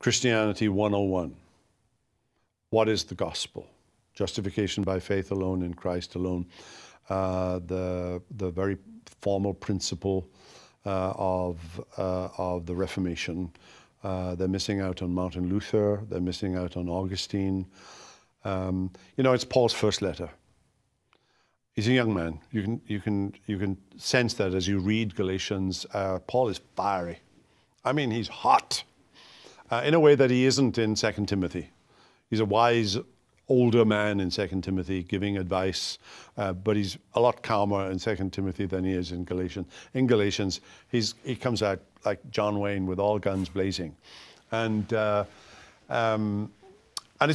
Christianity 101. What is the gospel? Justification by faith alone in Christ alone. The very formal principle of the Reformation. They're missing out on Martin Luther. They're missing out on Augustine. You know, it's Paul's first letter. He's a young man. You can sense that as you read Galatians. Paul is fiery. I mean, he's hot in a way that he isn't in 2 Timothy. He's a wise older man in 2 Timothy giving advice, but he's a lot calmer in 2 Timothy than he is in Galatians. In Galatians, he comes out like John Wayne with all guns blazing, and it's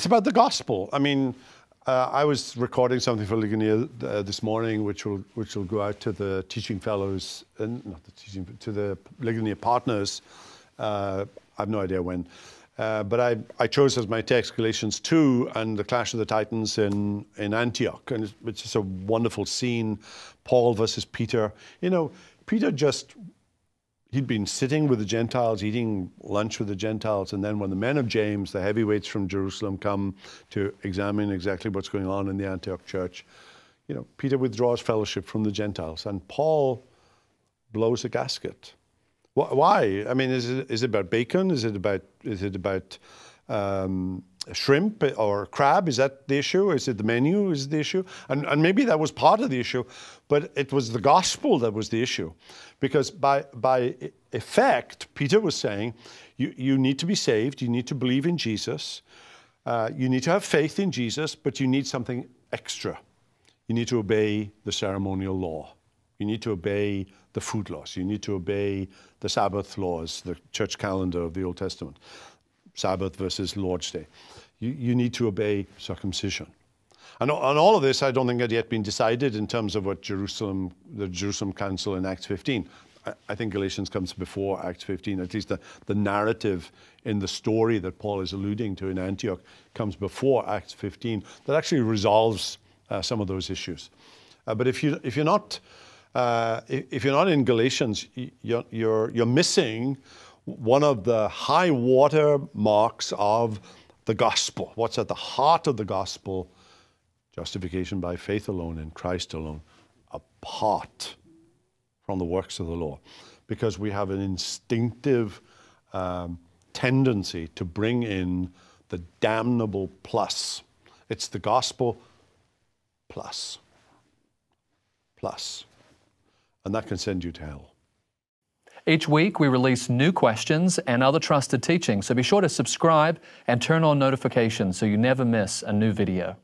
about the gospel. I mean, I was recording something for Ligonier this morning, which will go out to the teaching fellows, to the Ligonier partners. I have no idea when. But I chose as my text Galatians 2 and the clash of the Titans in Antioch, and it's just a wonderful scene. Paul versus Peter. You know, Peter he'd been sitting with the Gentiles, eating lunch with the Gentiles, and then when the men of James, the heavyweights from Jerusalem, come to examine exactly what's going on in the Antioch church, you know, Peter withdraws fellowship from the Gentiles, and Paul blows a gasket. Why? I mean, is it about bacon? Is it about shrimp or crab? Is that the issue? Is it the menu? Is the issue? And maybe that was part of the issue, but it was the gospel that was the issue, because by effect, Peter was saying, you need to be saved. You need to believe in Jesus. You need to have faith in Jesus, but you need something extra. You need to obey the ceremonial law. You need to obey the food laws. You need to obey the Sabbath laws, the church calendar of the Old Testament. Sabbath versus Lord's Day. You need to obey circumcision. And all of this, I don't think had yet been decided in terms of what the Jerusalem Council in Acts 15. I think Galatians comes before Acts 15. At least the narrative in the story that Paul is alluding to in Antioch comes before Acts 15. That actually resolves some of those issues. But if you're not in Galatians, you're missing one of the high water marks of the gospel. What's at the heart of the gospel? Justification by faith alone in Christ alone, apart from the works of the law, because we have an instinctive tendency to bring in the damnable plus. It's the gospel plus. And that can send you to hell. Each week we release new questions and other trusted teaching, so be sure to subscribe and turn on notifications so you never miss a new video.